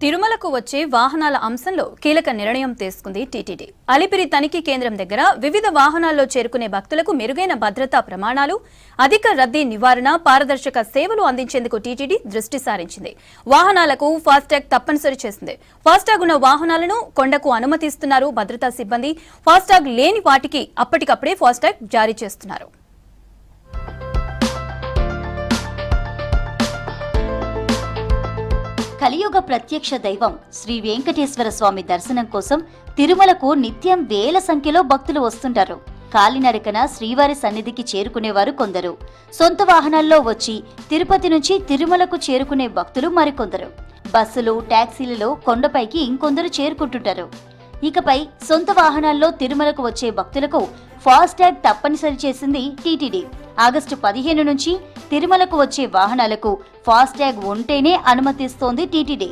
తిరుమలకు వచ్చే వాహనాల అంశంలో కీలక నిర్ణయం తీసుకుంది టీటీడీ. అలిపిరి తనిఖీ కేంద్రం దగ్గర వివిధ వాహనాల్లో చేరుకునే భక్తులకు మెరుగైన భద్రతా ప్రమాణాలు, అధిక రద్దీ నివారణ, పారదర్శక సేవలు అందించేందుకు టీటీడీ దృష్టి సారించింది. వాహనాలకు ఫాస్టాగ్ తప్పనిసరి చేసింది. ఫాస్టాగ్ ఉన్న వాహనాలను కొండకు అనుమతిస్తున్నారు భద్రతా సిబ్బంది. ఫాస్టాగ్ లేని వాటికి అప్పటికప్పుడే ఫాస్టాగ్ జారీ చేస్తున్నారు. కలియుగ ప్రత్యక్ష దైవం శ్రీ వెంకటేశ్వర స్వామి దర్శనం కోసం తిరుమలకు నిత్యం వేల సంఖ్యలో భక్తులు వస్తుంటారు. కాలినడకన శ్రీవారి సన్నిధికి చేరుకునేవారు కొందరు, సొంత వాహనాల్లో వచ్చి తిరుపతి నుంచి తిరుమలకు చేరుకునే భక్తులు మరికొందరు, బస్సులు, టాక్సీలలో కొండపైకి ఇంకొందరు చేరుకుంటుంటారు. ఇకపై సొంత వాహనాల్లో తిరుమలకు వచ్చే భక్తులకు ఫాస్టాగ్ తప్పనిసరి చేసింది టీటీడీ. ఆగస్టు 15 నుంచి తిరుమలకు వచ్చే వాహనాలకు ఫాస్టాగ్ ఉంటేనే అనుమతిస్తోంది టీటీడీ.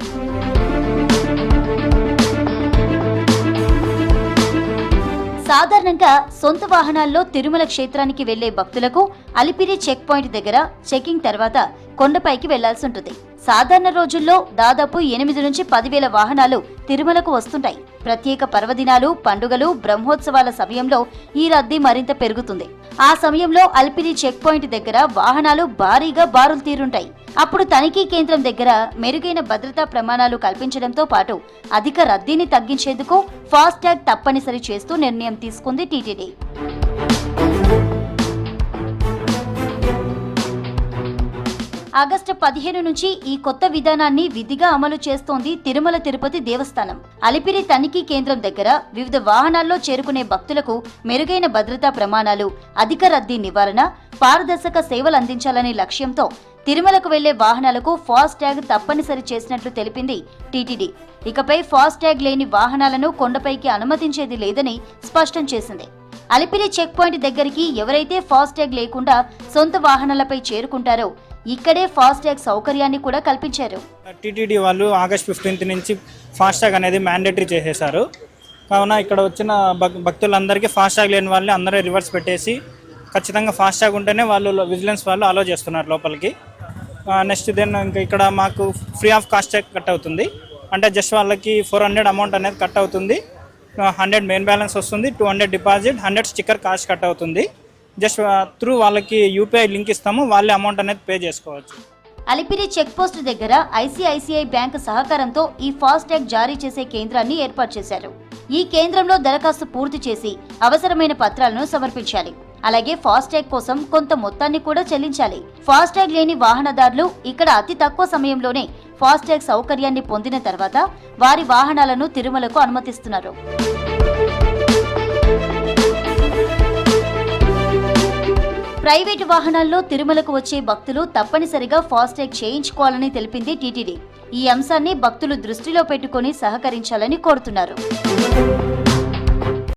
సాధారణంగా సొంత వాహనాల్లో తిరుమల క్షేత్రానికి వెళ్లే భక్తులకు అలిపిరి చెక్ పాయింట్ దగ్గర చెకింగ్ తర్వాత కొండపైకి వెళ్లాల్సి ఉంటుంది. సాధారణ రోజుల్లో దాదాపు 8 నుంచి 10,000 వాహనాలు తిరుమలకు వస్తుంటాయి. ప్రత్యేక పర్వదినాలు, పండుగలు, బ్రహ్మోత్సవాల సమయంలో ఈ రద్దీ మరింత పెరుగుతుంది. ఆ సమయంలో అలిపిరి చెక్ పాయింట్ దగ్గర వాహనాలు భారీగా బారులు తీరుంటాయి. అప్పుడు తనిఖీ కేంద్రం దగ్గర మెరుగైన భద్రతా ప్రమాణాలు కల్పించడంతో పాటు అధిక రద్దీని తగ్గించేందుకు ఫాస్టాగ్ తప్పనిసరి చేస్తూ నిర్ణయం తీసుకుంది టీటీడీ. ఆగస్టు 15 నుంచి ఈ కొత్త విధానాన్ని విధిగా అమలు చేస్తోంది తిరుమల తిరుపతి దేవస్థానం. అలిపిరి తనిఖీ కేంద్రం దగ్గర వివిధ వాహనాల్లో చేరుకునే భక్తులకు మెరుగైన భద్రతా ప్రమాణాలు, అధిక రద్దీ నివారణ, పారదర్శక సేవలు అందించాలనే లక్ష్యంతో తిరుమలకు వెళ్లే వాహనాలకు ఫాస్టాగ్ తప్పనిసరి చేసినట్లు తెలిపింది టీటీడీ. ఇకపై ఫాస్టాగ్ లేని వాహనాలను కొండపైకి అనుమతించేది లేదని స్పష్టం చేసింది. అలిపిరి చెక్ పాయింట్ దగ్గరికి ఎవరైతే ఫాస్టాగ్ లేకుండా సొంత వాహనాలపై చేరుకుంటారో ఇక్కడే ఫాస్టాగ్ సౌకర్యాన్ని కూడా కల్పించారు. టీటీడీ వాళ్ళు ఆగస్ట్ 15 నుంచి ఫాస్టాగ్ అనేది మ్యాండేటరీ చేసేశారు. కావున ఇక్కడ వచ్చిన భక్తులందరికీ ఫాస్టాగ్ లేని వాళ్ళని అందరూ రివర్స్ పెట్టేసి ఖచ్చితంగా ఫాస్టాగ్ ఉంటేనే వాళ్ళు విజిలెన్స్ వాళ్ళు అలో చేస్తున్నారు లోపలికి. నెక్స్ట్ దెన్ ఇంకా ఇక్కడ మాకు ఫ్రీ ఆఫ్ కాస్టాగ్ కట్ అవుతుంది. అంటే జస్ట్ వాళ్ళకి 400 అమౌంట్ అనేది కట్ అవుతుంది. 100 మెయిన్ బ్యాలెన్స్ వస్తుంది, 200 డిపాజిట్, 100 స్టిక్కర్ కాస్ట్ కట్ అవుతుంది. జస్ట్ త్రూ వాళ్ళకి యూపీఐ లింక్ ఇస్తాము, వాళ్ళే అమౌంట్ అనేది పే చేసుకోవచ్చు. అలిపిరి చెక్ పోస్ట్ దగ్గర ఐసిఐసిఐ బ్యాంక్ సహకారంతో ఈ ఫాస్టాగ్ జారీ చేసే కేంద్రాన్ని ఏర్పాటు చేశారు. ఈ కేంద్రంలో దరఖాస్తు పూర్తి చేసి అవసరమైన పత్రాలను సమర్పించాలి. అలాగే ఫాస్టాగ్ కోసం కొంత మొత్తాన్ని కూడా చెల్లించాలి. ఫాస్టాగ్ లేని వాహనదారులు ఇక్కడ అతి తక్కువ సమయంలోనే ఫాస్టాగ్ సౌకర్యాన్ని పొందిన తర్వాత వారి వాహనాలను తిరుమలకు అనుమతిస్తున్నారు. ప్రైవేటు వాహనాల్లో తిరుమలకు వచ్చే భక్తులు తప్పనిసరిగా ఫాస్టాగ్ చేయించుకోవాలని తెలిపింది టీటీడీ. ఈ అంశాన్ని భక్తులు దృష్టిలో పెట్టుకుని సహకరించాలని కోరుతున్నారు.